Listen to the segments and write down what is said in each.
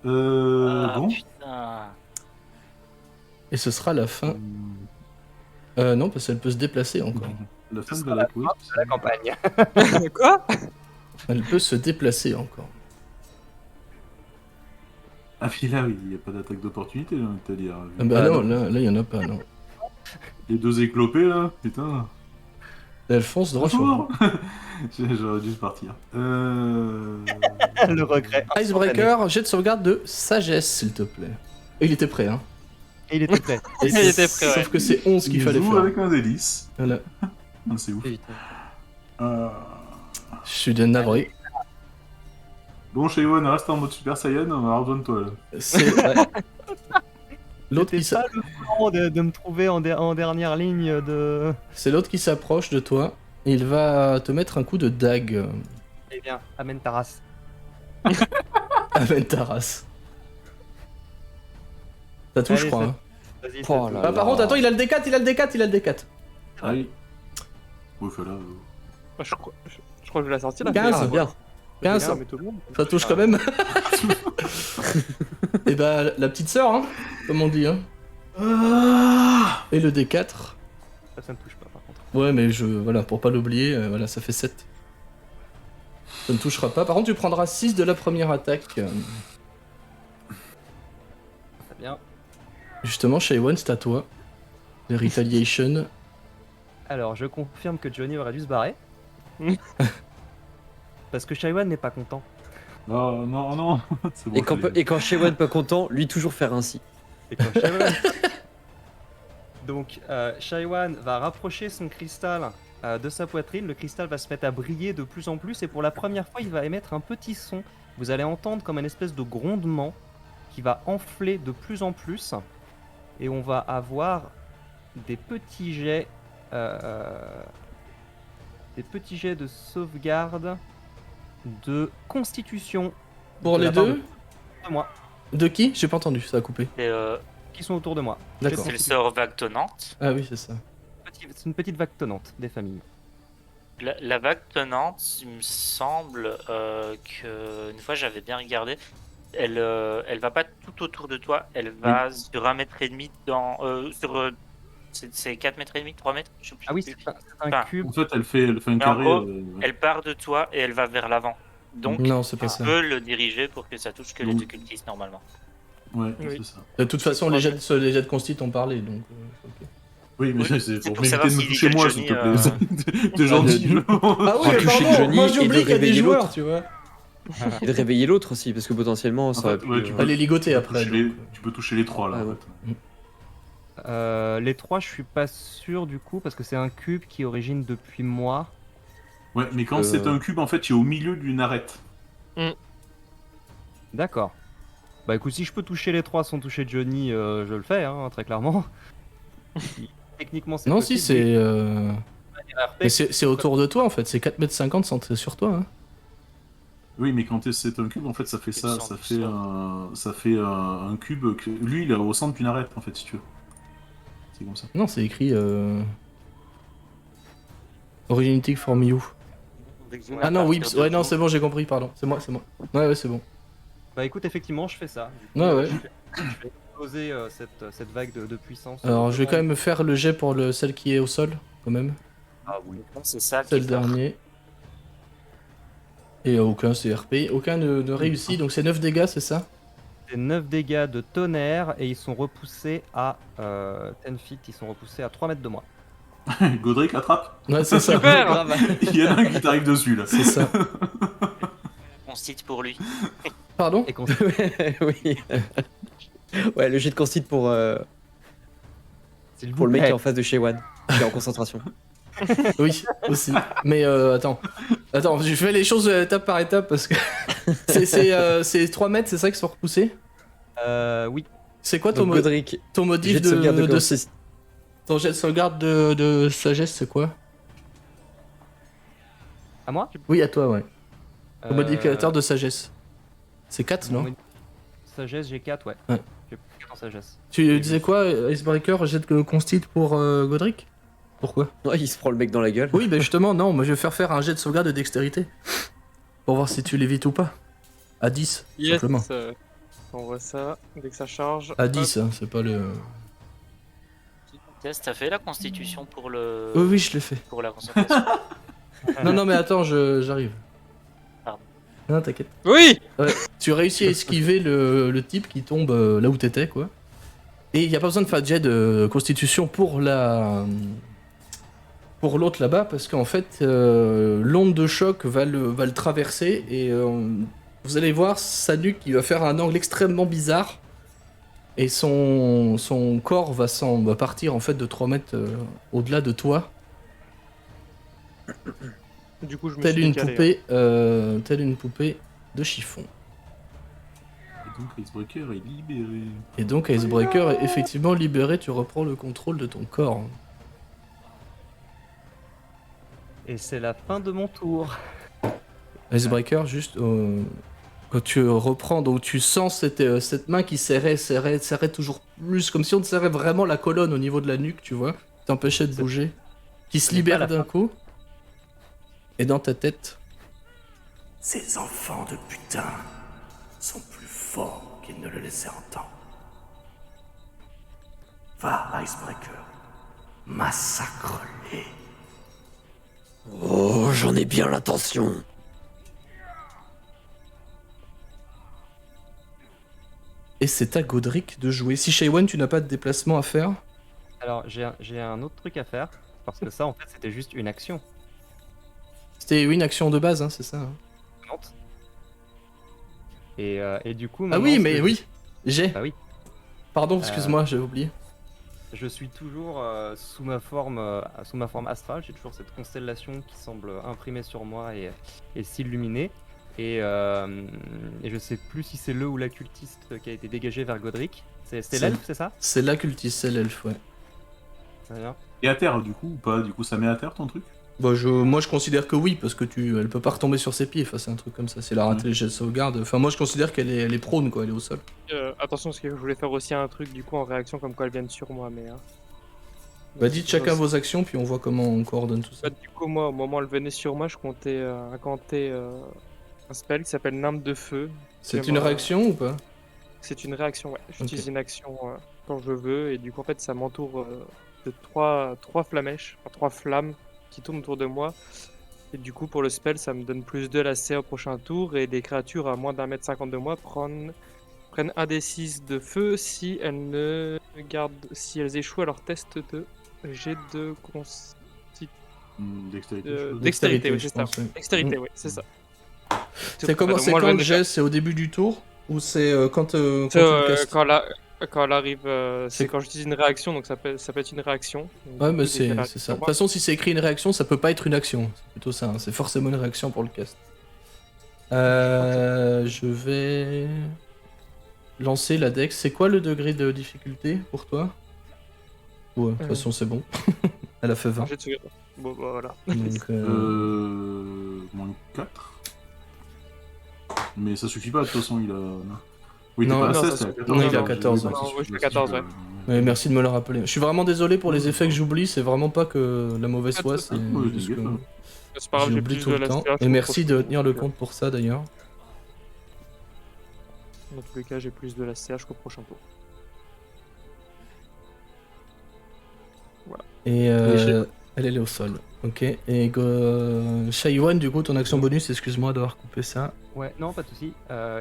Bon. Putain. Et ce sera la fin. Non, parce qu'elle peut se déplacer encore. La fin de la quiz. De la campagne. Quoi? Elle peut se déplacer encore. Ah, puis là, oui, il n'y a pas d'attaque d'opportunité, j'ai envie de te dire. Ah bah non, là, il y en a pas, non. Les deux éclopés, là, putain. Elle fonce droit sur vous. J'aurais dû partir. Le regret. Icebreaker, jet de sauvegarde de sagesse, s'il te plaît. Et il était prêt, hein. Et il était prêt. Et Il était prêt, ouais. Sauf que c'est 11 qu'il Il fallait joue faire. avec un délice. Voilà. Ah, c'est ouf. Putain. Je suis de navré. Bon, Shaywon, reste en mode Super Saiyan, on va avoir besoin de toi, là. C'est l'autre qui C'était pas le moment de me trouver en dernière ligne de... c'est l'autre qui s'approche de toi. Et il va te mettre un coup de dague. Eh bien, amène ta race. Amène ta race. Ça touche, je Allez, crois. ça- Hein. Vas-y, Oh ça là te- Ah, par contre, attends, il a le D4, il a le D4, il a le D4. Ah oui. Ouais, là. Moi, je crois que je l'ai sorti là. 15. Ah, bien. 15, Bien, mais tout le monde. ça touche quand même. Et bah, la petite sœur, hein, comme on dit. Hein. Et le D4. Ça ne touche pas, par contre. Ouais, mais voilà, pour pas l'oublier, voilà, ça fait 7. Ça ne touchera pas. Par contre, tu prendras 6 de la première attaque. Très bien. Justement, Shaywon, c'est à toi. Les Retaliation. Alors, je confirme que Johnny aurait dû se barrer. Parce que Shaiwan n'est pas content. Non, non, non. C'est bon, Et quand Shaywon pas content, lui toujours faire ainsi. Et quand Shaiwan... Donc, Shaiwan va rapprocher son cristal de sa poitrine. Le cristal va se mettre à briller de plus en plus. Et pour la première fois, il va émettre un petit son. Vous allez entendre comme une espèce de grondement qui va enfler de plus en plus. Et on va avoir des petits jets... des petits jets de sauvegarde de constitution Pour de les la part deux de moi, De qui? J'ai pas entendu, ça a coupé. C'est qui sont autour de moi. D'accord. c'est le sort vague tonnante. Ah oui, c'est ça. C'est une petite vague tonnante des familles. La vague tonnante, il me semble que une fois j'avais bien regardé, elle va pas tout autour de toi, elle va sur 1 mètre et demi dans c'est 4 mètres et demi, 3 mètres, je sais plus. Ah oui, c'est un Enfin, cube. En fait, elle fait un Mais en carré. gros, Elle part de toi et elle va vers l'avant. Donc Non, c'est pas tu ça. peux le diriger pour que ça touche que les Donc- occultistes normalement. Ouais, Oui. c'est ça. De toute façon, les jets de consti t'ont parlé, donc... ok. Oui, mais Oui, c'est c'est pour pour m'éviter savoir de me s'il toucher était moi, le s'il Johnny, te plaît. T'es gentil. Ah oui, toucher pardon, Johnny moi et de j'oublie qu'il y a des réveiller joueurs, l'autre. tu vois. Et de réveiller l'autre aussi, parce que potentiellement ça En aurait fait, pu. ouais, tu Elle est ligotée Tu peux après. toucher donc. tu peux toucher les trois, là, Ah en ouais. fait. Les trois, je suis pas sûr du coup parce que c'est un cube qui origine depuis moi. Ouais, mais quand c'est un cube, en fait, tu es au milieu d'une arête. D'accord. Bah écoute, si je peux toucher les trois sans toucher Johnny, je le fais, hein, très clairement. Techniquement, c'est Non, si, possible. c'est... RP, Mais c'est autour de toi, en fait. C'est 4,50 m centré sur toi. Hein. Oui, mais quand c'est un cube, en fait, ça fait ça. Ils sont Ça fait un cube. Que... Lui, il est au centre d'une arête, en fait, si tu veux. C'est comme ça. Non, c'est écrit... Originating from you. Ah non, oui, ouais, non, c'est bon, j'ai compris, pardon. C'est moi. Ouais, c'est bon. Bah écoute, effectivement, je fais ça. Du coup, Ouais, ouais. Je vais exploser cette vague de puissance. Alors, je vais quand même faire le jet pour celle qui est au sol, quand même. Ah oui. C'est ça C'est qui le part. dernier. Et aucun CRP. Aucun ne réussit, donc c'est 9 dégâts, c'est ça? C'est 9 dégâts de tonnerre et ils sont repoussés à 10 feet, ils sont repoussés à 3 mètres de moi. Godric, attrape. Ouais, c'est ça. Super. Il y en a un qui t'arrive dessus, là. C'est ça. On cite pour lui. Pardon? Et qu'on Oui. Ouais, le jet de concite pour le s'il mec qui est vous en face de Shaywon, qui est en concentration. Oui, aussi. Mais attends, je fais les choses étape par étape parce que c'est 3 mètres, c'est ça qui sont repoussés? plaît. Oui. C'est quoi Donc Godric, ton modif jet de sauvegarde de concite. ton jet de sauvegarde de sagesse, c'est quoi? À moi Oui, à toi, ouais. Ton Euh, modificateur de sagesse. C'est 4, non? Sagesse, j'ai 4, ouais. Ouais. J'ai 4 en sagesse. Tu disais quoi, Icebreaker, jet de constite pour Godric? Pourquoi? Ouais, il se prend le mec dans la gueule. Oui, ben justement, non, moi je vais faire un jet de sauvegarde de dextérité. Pour voir si tu l'évites ou pas. À 10, Yes. simplement. On voit ça dès que ça charge. À Hop. 10, hein, c'est pas le. Test, t'as fait la constitution pour le. Oui, oui, je l'ai fait. Pour la concentration. Non, non, mais attends, j'arrive. Pardon. Non, t'inquiète. Oui. Tu réussis à esquiver le type qui tombe là où t'étais, quoi. Et il y a pas besoin de faire de jet de constitution pour la. Pour l'autre là-bas, parce qu'en fait, l'onde de choc va le traverser et vous allez voir sa nuque qui va faire un angle extrêmement bizarre. Et son corps va partir en fait de 3 mètres au-delà de toi, Du coup, je me telle suis une décalé. telle une poupée de chiffon. Et donc Icebreaker est libéré. Et donc Icebreaker est effectivement libéré, tu reprends le contrôle de ton corps. Et c'est la fin de mon tour. Icebreaker, juste quand tu reprends, donc tu sens cette main qui serrait toujours plus, comme si on te serrait vraiment la colonne au niveau de la nuque, tu vois, qui t'empêchait de bouger, qui se n'est pas libère la d'un fin. coup. Et dans ta tête, ces enfants de putain sont plus forts qu'ils ne le laissaient entendre. Va, Icebreaker, massacre-les. Oh, j'en ai bien l'intention. Et c'est à Godric de jouer. Si Shaywan, tu n'as pas de déplacement à faire, Alors, j'ai un autre truc à faire. Parce que ça, en fait, c'était juste une action. c'était une action de base, hein, c'est ça. Hein. Lente. Et du coup, Ah maintenant, oui, ce mais que oui, j'ai. Bah oui. Pardon, excuse-moi, j'ai oublié. Je suis toujours sous ma forme astrale. J'ai toujours cette constellation qui semble imprimée sur moi et s'illuminer. Et je sais plus si c'est le ou la cultiste qui a été dégagé vers Godric. C'est C'est- l'elfe, c'est ça? C'est là cultiste, c'est l'elfe, ouais. Très bien. Et à terre du coup ou pas? Du coup ça met à terre ton truc? Bah, moi je considère que oui, parce que elle peut pas retomber sur ses pieds face à un truc comme ça. C'est la raté le jet de sauvegarde. Enfin, moi je considère elle est prone, quoi, elle est au sol. Attention, parce que je voulais faire aussi un truc du coup en réaction comme quoi elles viennent sur moi, mais. Bah, dites chacun vos actions, puis on voit comment on coordonne tout ça. Du coup, moi, au moment où elle venait sur moi, je comptais incanter un spell qui s'appelle Nymphe de Feu. C'est Qui une va- réaction ou pas? C'est une réaction, ouais. J'utilise une action quand je veux, et du coup, en fait, ça m'entoure de trois flamèches, enfin 3 flammes qui tournent autour de moi. Et du coup, pour le spell, ça me donne plus 2 lacets au prochain tour, et les créatures à moins d'1,50 m de moi prennent 1d6 de feu si si elles échouent à leur test de jet de Dextérité. je suppose. dextérité, oui, je c'est ça. pense, ouais. Dextérité, oui, c'est ça. C'est comment, Donc, c'est moi, je quand viens le de jet? C'est au début du tour? Ou c'est quand tu le castes? quand elle arrive, C'est- c'est quand j'utilise une réaction, donc ça peut être une réaction. Donc, Ouais, du mais coup, j'ai fait la c'est ça. De réaction toute façon, si c'est écrit une réaction, ça peut pas être une action. C'est plutôt ça, hein. C'est forcément une réaction pour le cast. Je vais lancer la dex. C'est quoi le degré de difficulté pour toi? Ouais, de toute façon, c'est bon. Elle a fait 20. J'ai de sauvegarde. Bon, bah, voilà. Donc, Moins 4. Mais ça suffit pas, de toute façon, il a. Oui, t'es Non, pas à non, 16, ça t'es à suffit. 14. Non, il est à alors, 14, j'ai ouais. pas, Non, si ouais, je je suis suis à 14, ouais. ouais, merci de me le rappeler. Je suis vraiment désolé pour les effets que j'oublie. C'est vraiment pas que la mauvaise Pas de foi, soucis. c'est Ouais, juste que t'inquiète, C'est pas grave, j'ai j'oublie plus tout de le temps. la Et merci de tenir le compte pour ça d'ailleurs. Dans tous les cas, j'ai plus de la CH qu'au prochain tour. Et elle est au sol. Ok. Et Shaiwan, du coup, ton action bonus, excuse-moi d'avoir coupé ça. Ouais, non, pas de souci.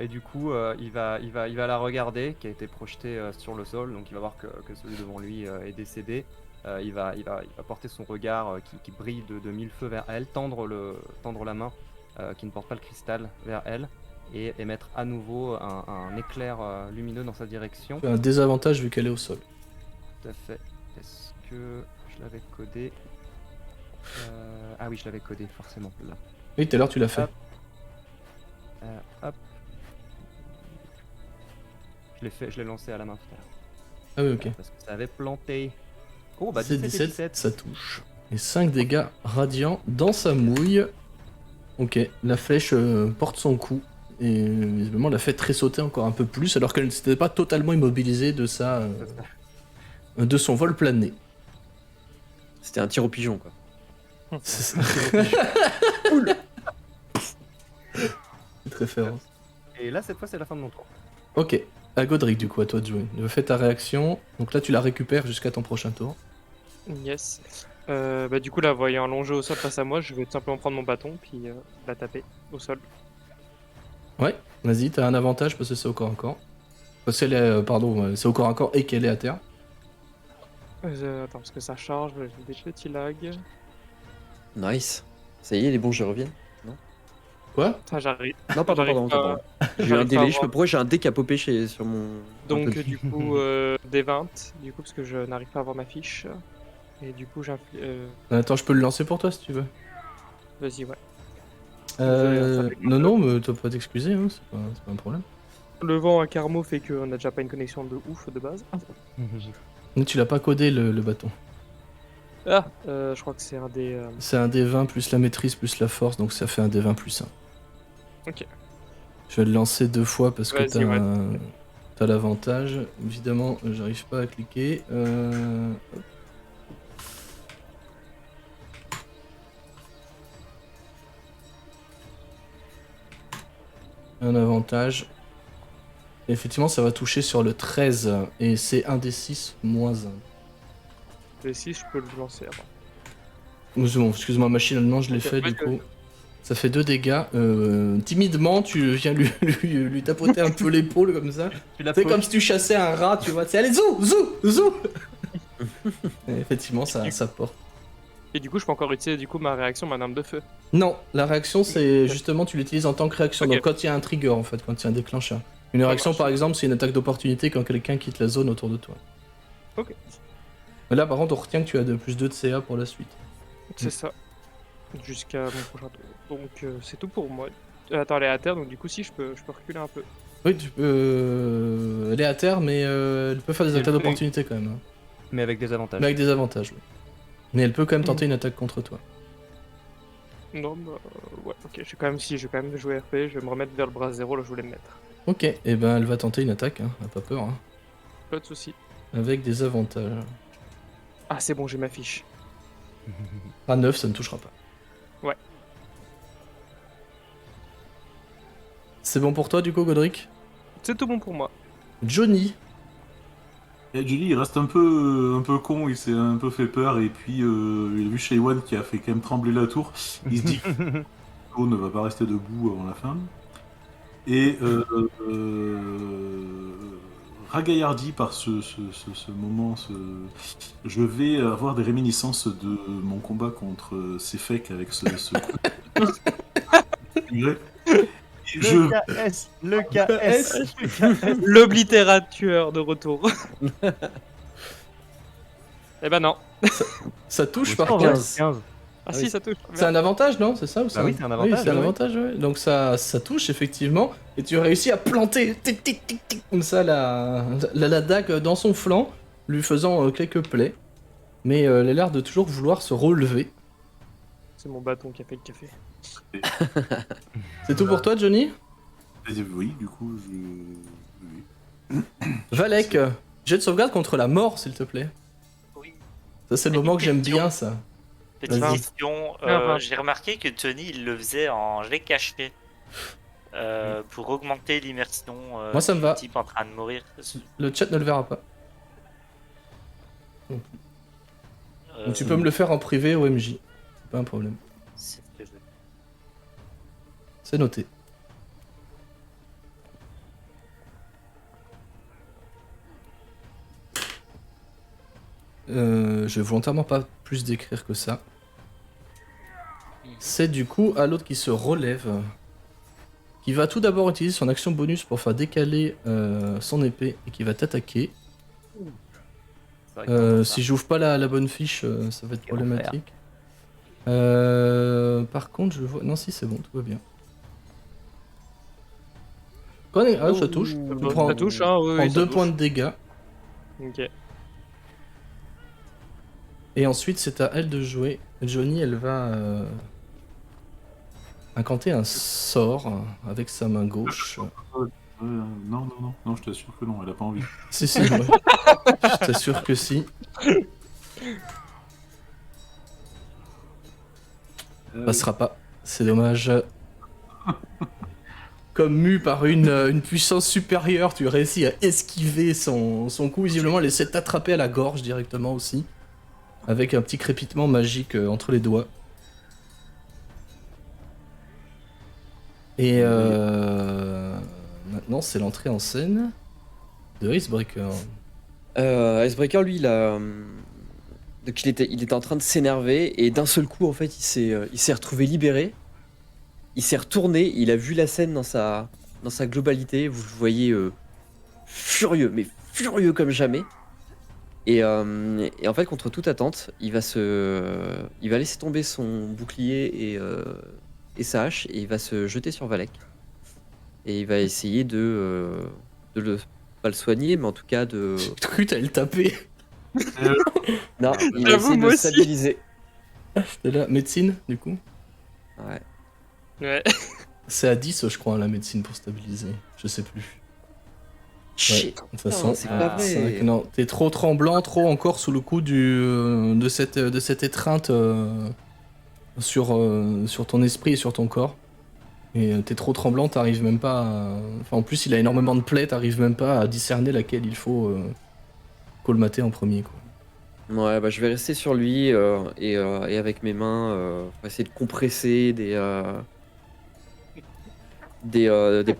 Et du coup, il va la regarder, qui a été projetée sur le sol, donc il va voir que celui devant lui est décédé. Il va porter son regard qui brille de mille feux vers elle, tendre la main qui ne porte pas le cristal vers elle, et émettre à nouveau un éclair lumineux dans sa direction. Tu as un désavantage vu qu'elle est au sol. Tout à fait. Est-ce que je l'avais codé Ah oui, je l'avais codé, forcément, là. Oui, tout à l'heure tu l'as fait. Hop. Hop. Je l'ai lancé à la main tout à l'heure. Ah oui, ok. Parce que ça avait planté. Oh bah C'est 17 et 17, 17. ça touche. Et 5 dégâts radiants dans sa mouille. Ok, la flèche porte son coup. Et visiblement l'a fait tressauter encore un peu plus, alors qu'elle ne s'était pas totalement immobilisée de de son vol plané. C'était un tir au pigeon, quoi. C'est ça. Cool. Petite référence. Et là, cette fois, c'est la fin de mon tour. Ok. À Godric, du coup, à toi de jouer. Fais ta réaction. Donc là, tu la récupères jusqu'à ton prochain tour. Yes. Bah, du coup, la voyant allongée au sol face à moi, je vais tout simplement prendre mon bâton puis la taper au sol. Ouais, vas-y, t'as un avantage parce que c'est au corps à corps. Parce qu'elle est, c'est au corps à corps et qu'elle est à terre. Attends, parce que ça charge, j'ai des petits lags. Nice. Ça y est, les bons jeux reviennent. Quoi? Ah, j'arrive. Non, pardon, J'arrive pardon, pas- pardon. J'ai eu un j'arrive pas à délai. voir. Pourquoi j'ai un dé qui a popé sur mon. Donc, un peu- du coup, des 20, du coup, parce que je n'arrive pas à voir ma fiche. Et du coup, Attends, je peux le lancer pour toi si tu veux. vas-y, ouais. Désolé, ça fait Non, mais t'as pas t'excuser, hein, c'est pas un problème. Le vent à Carmo fait qu'on n'a déjà pas une connexion de ouf de base. Mais tu l'as pas codé le bâton. Ah, je crois que c'est un des. C'est un D20 plus la maîtrise plus la force, donc ça fait un D20 plus 1. Ok. Je vais le lancer 2 fois parce que Vas-y, ouais. t'as l'avantage. Évidemment, j'arrive pas à cliquer. Hop. Un avantage. Et effectivement, ça va toucher sur le 13 et c'est un des 6 moins 1. Les 6, je peux le lancer avant. Bon, excuse-moi, machinalement, je l'ai Ok, fait ouais, du coup. Ça fait 2 dégâts. Timidement, tu viens lui tapoter un peu l'épaule comme ça. C'est comme si tu chassais un rat, tu vois. C'est allez, zou. Et effectivement, ça porte. Et du coup, je peux encore utiliser ma réaction, ma arme de feu. Non, la réaction, c'est justement, tu l'utilises en tant que réaction. Ok. Donc quand il y a un trigger, en fait, quand il y a un déclencheur. Une réaction, marche. par exemple, c'est une attaque d'opportunité quand quelqu'un quitte la zone autour de toi. Ok. Mais là, par contre, on retient que tu as de plus 2 de CA pour la suite. C'est ça. Jusqu'à mon prochain tour. Donc, c'est tout pour moi. Attends, elle est à terre, donc du coup, si, je peux reculer un peu. Oui, tu peux. Elle est à terre, mais elle peut faire des Elle attaques fait- d'opportunité quand même. Hein. Mais avec des avantages. Mais avec des avantages, oui. Mais elle peut quand même tenter une attaque contre toi. Non, bah, ouais, ok. Je vais quand même jouer RP, je vais me remettre vers le bras 0, là, je voulais me mettre. Ok, et ben elle va tenter une attaque, hein. Elle a pas peur. Hein. Pas de soucis. Avec des avantages. Ah, c'est bon, j'ai ma fiche. Pas 9, ça ne touchera pas. Ouais. C'est bon pour toi du coup, Godric? C'est tout bon pour moi. Johnny. Et Julie, il reste un peu con, il s'est un peu fait peur, et puis il a vu Shaywan qui a fait quand même trembler la tour. Il se dit que l'eau ne va pas rester debout avant la fin. Et ragaillardi par ce moment, je vais avoir des réminiscences de mon combat contre Sefek avec ce coup. Je Le KS. L'oblitérateur de retour. Eh ben non. Ça touche par 15. 15. Ah Ah si, oui. ça touche. C'est un avantage, non? C'est ça ou ça? Bah oui, c'est un avantage, Oui, c'est un oui. avantage, ouais. Donc ça touche effectivement. Et tu réussis à planter tic, tic, tic, tic, comme ça la dague dans son flanc, lui faisant quelques plaies. Mais elle a l'air de toujours vouloir se relever. C'est mon bâton qui a fait le café. C'est tout pour toi, Johnny? Oui, du coup, oui. Valek, jet de sauvegarde contre la mort, s'il te plaît. Oui. Ça, c'est le moment que j'aime bien, ça. Petite Vas-y. question, pardon. j'ai remarqué que Tony il le faisait en jet caché pour augmenter l'immersion Moi, ça me du va. type en train de mourir. Le chat ne le verra pas. Donc tu peux me le faire en privé au MJ. C'est pas un problème. C'est ce que je veux. C'est noté. Je vais volontairement pas plus décrire que ça. C'est du coup à l'autre qui se relève. Qui va tout d'abord utiliser son action bonus pour faire décaler son épée et qui va t'attaquer. Si j'ouvre pas la bonne fiche, ça va être Quel problématique. Par contre, je vois. Non, si, c'est bon, tout va bien. Ah, ça touche. Tu prends, Ça touche, hein, oui, prends oui, ça 2 touche. points de dégâts. Ok. Et ensuite, c'est à elle de jouer. Johnny, elle va incanter un sort avec sa main gauche. Non, je t'assure que non, elle a pas envie. Si, si, ouais. Je t'assure que si. Passera pas. C'est dommage. comme mu par une puissance supérieure, tu réussis à esquiver son coup. Visiblement, elle essaie de t'attraper à la gorge directement aussi, avec un petit crépitement magique entre les doigts. Et maintenant, c'est l'entrée en scène de Icebreaker. Icebreaker, lui, donc il était en train de s'énerver et d'un seul coup, en fait, il s'est retrouvé libéré. Il s'est retourné, il a vu la scène dans sa globalité. Vous le voyez furieux, mais furieux comme jamais. Et en fait, contre toute attente, il va laisser tomber son bouclier et sa hache et il va se jeter sur Valek. Et il va essayer pas le soigner, mais en tout cas de. J'ai cru que t'allais le taper. Non, il va J'avoue, essayer de moi le aussi. stabiliser. C'était la médecine, du coup. Ouais. Ouais. C'est à 10, je crois, la médecine pour stabiliser. Je sais plus. Shit. De toute façon, c'est pas vrai. c'est vrai que non, t'es trop tremblant, trop encore sous le coup de cette étreinte sur ton esprit et sur ton corps. Et t'es trop tremblant, t'arrives même pas à... Enfin, en plus, il a énormément de plaies, t'arrives même pas à discerner laquelle il faut colmater en premier, quoi. Ouais, bah je vais rester sur lui et avec mes mains, on va essayer de compresser des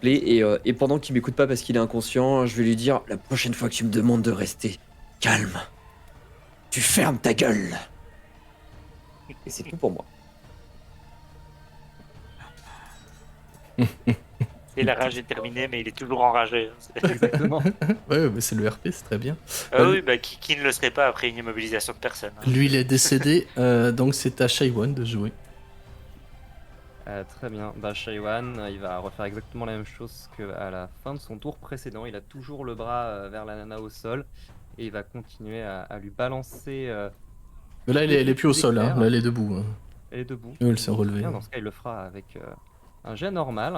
plaies et pendant qu'il m'écoute pas parce qu'il est inconscient, je vais lui dire la prochaine fois que tu me demandes de rester calme, tu fermes ta gueule. Et c'est tout pour moi. Et la rage est terminée, mais il est toujours enragé. Exactement. Ouais, mais c'est le RP, c'est très bien. Ah oui, bah qui ne le serait pas après une immobilisation de personne, hein. Lui, il est décédé, donc c'est à Shaiwan de jouer. Très bien. Bah, Shaiwan, il va refaire exactement la même chose qu'à la fin de son tour précédent. Il a toujours le bras vers la nana au sol et il va continuer à lui balancer. Mais là, elle est plus au sol, hein. Là, elle est debout. Hein. Elle est debout. Oui, elle s'est Donc, relevée. bien, dans ce cas, il le fera avec un jet normal.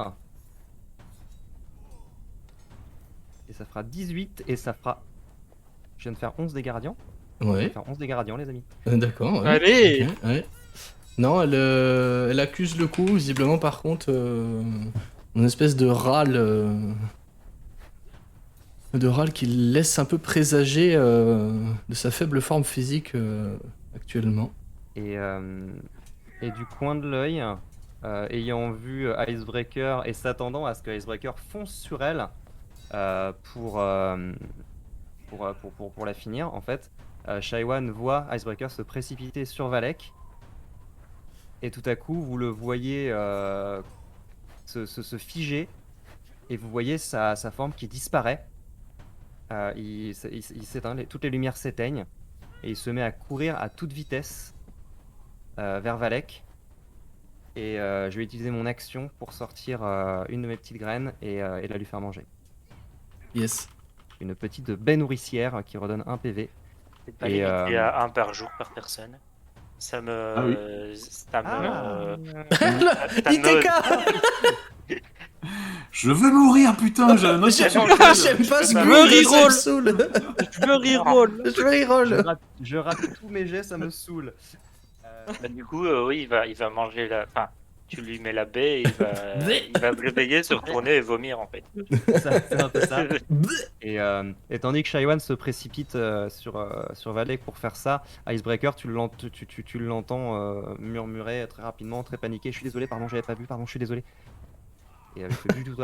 Et ça fera 18 et ça fera. Je viens de faire 11 dégâts radiants. Je viens de Ouais, faire 11 dégâts radiants, les amis. d'accord. Ouais. Allez. Ok, ouais. Non, elle accuse le coup, visiblement, par contre, une espèce de râle. De râle qui laisse un peu présager de sa faible forme physique actuellement. Et du coin de l'œil, ayant vu Icebreaker et s'attendant à ce que Icebreaker fonce sur elle pour la finir, en fait, Shaiwan voit Icebreaker se précipiter sur Valek. Et tout à coup, vous le voyez se figer et vous voyez sa forme qui disparaît. Il s'éteint, toutes les lumières s'éteignent et il se met à courir à toute vitesse vers Valek. Et je vais utiliser mon action pour sortir une de mes petites graines et la lui faire manger. Yes. Une petite baie nourricière qui redonne 1 PV. C'est pas Et, limité à un par jour par personne. Ça me. Ah oui. Ça me. ITK. Je veux mourir, putain, j'ai un autre J'aime sur pas, le j'aime pas ce Je bruit, veux ça me reroll. saoule. Je veux reroll. Je vais reroll. Je rate tous mes jets, ça me saoule. Bah, du coup, oui, il va manger la. Enfin, tu lui mets la baie et il va se réveiller, se retourner et vomir en fait. C'est un peu ça. Et tandis que Shaiwan se précipite sur Valek pour faire ça, Icebreaker, tu l'entends murmurer très rapidement, très paniqué. Je suis désolé, pardon, j'avais pas vu, pardon, je suis désolé. Et il fait plus du tout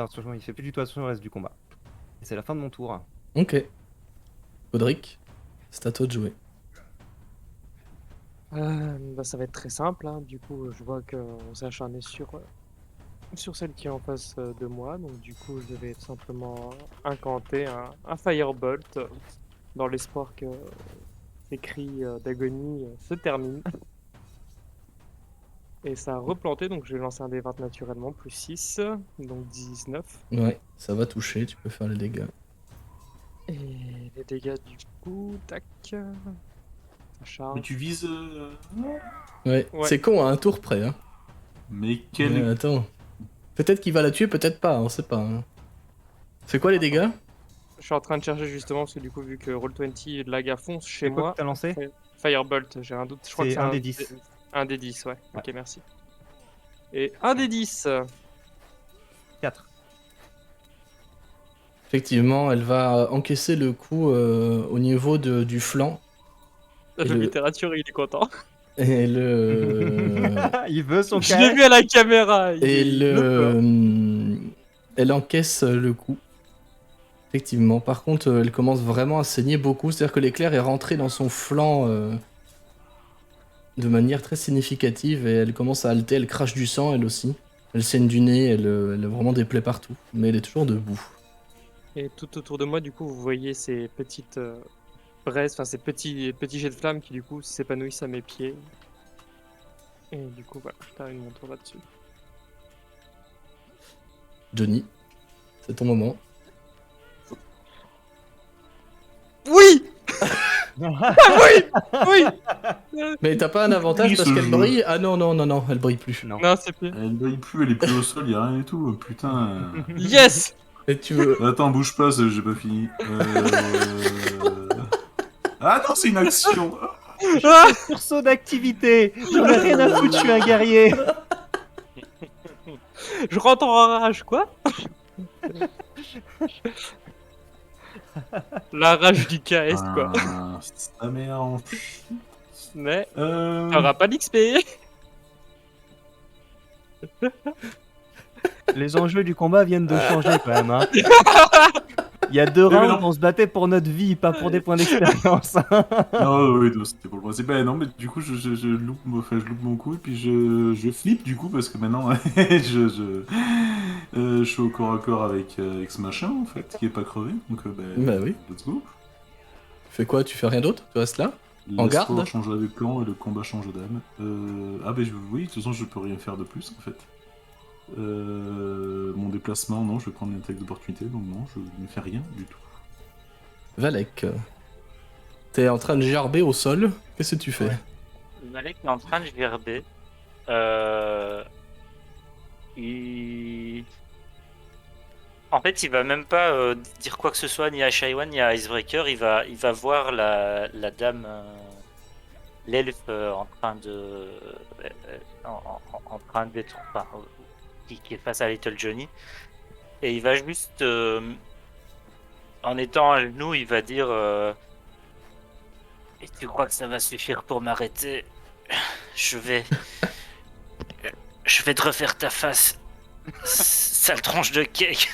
attention au reste du combat. Et c'est la fin de mon tour. Ok. Podrick, c'est à toi de jouer. Bah, ça va être très simple, hein. Du coup, je vois qu'on s'est acharné sur celle qui est en face de moi. Donc, du coup, je vais simplement incanter un Firebolt dans l'espoir que les cris d'agonie se terminent. Et ça a replanté, donc je vais lancer un D20 naturellement, plus 6, donc 19. Ouais, ça va toucher, tu peux faire les dégâts. Et les dégâts du coup, tac. Ça Mais charge. tu vises. Ouais, Ouais. c'est con à un tour près. Hein. Mais quel. Mais attends. Peut-être qu'il va la tuer, peut-être pas, on sait pas. Hein. C'est quoi les dégâts? Je suis en train de chercher justement, parce que du coup, vu que Roll20 lag à fond chez C'est quoi moi. que t'as lancé? Firebolt, j'ai un doute. Je crois que C'est c'est un des 10. Un des 10, ouais. Ok, merci. Et un des 10. 4. Effectivement, elle va encaisser le coup au niveau du flanc. La Et le- littérature, il est content. Et le... Il veut son Je l'ai KS. vu à la caméra. Et il loupe. elle encaisse le coup. Effectivement. Par contre, elle commence vraiment à saigner beaucoup. C'est-à-dire que l'éclair est rentré dans son flanc de manière très significative et elle commence à halter. Elle crache du sang, elle aussi. Elle saigne du nez, elle a vraiment des plaies partout. Mais elle est toujours debout. Et tout autour de moi, du coup, vous voyez ces petites braises, enfin ces petits jets de flammes qui, du coup, s'épanouissent à mes pieds. Et du coup, voilà, je termine mon tour là-dessus. Johnny, c'est ton moment. Oui. Oui. Mais t'as pas un avantage Oui, parce ce qu'elle jeu. brille? Ah non, non, non, non, elle brille plus. Non. Non, c'est plus. Elle brille plus, elle est plus au sol, y a rien et tout. Putain. Yes. Et tu veux... Attends, bouge pas, j'ai pas fini. Ah non, c'est une action. Ah. Sursaut d'activité. J'en ai rien à foutre, je suis un guerrier. Je rentre en rage, quoi. La rage du KS, quoi. Ah, ça m'énerve. Mais Euh... t'auras pas d'XP. Les enjeux du combat viennent de changer quand même. Hein. Il y a 2 mais rounds, non. on se battait pour notre vie, pas pour des points d'expérience. Non, oui, non, c'était pour le principe. Ben non, mais du coup, je loupe, enfin, je loupe mon coup et puis je flippe du coup parce que maintenant, je suis au corps à corps avec ce machin en fait, qui est pas crevé. Donc, Bah oui. let's go. Tu fais quoi? Tu fais rien d'autre? Tu restes là? En L'histoire garde change de camp et le combat change d'âme. Ah, ben oui, de toute façon, je peux rien faire de plus en fait. Mon déplacement, non, je vais prendre une attaque d'opportunité, donc non, je ne fais rien du tout. Valek, t'es en train de gerber au sol. Qu'est-ce que tu fais? Malek est en train de gerber. Il... En fait, il va même pas dire quoi que ce soit ni à Shaiwan ni à Icebreaker. Il va voir la dame, l'elfe en train de, en train d'être, enfin, qui est face à Little Johnny. Et il va juste, en étant à genoux, il va dire et tu crois que ça va suffire pour m'arrêter? Je vais te refaire ta face, sale tronche de cake.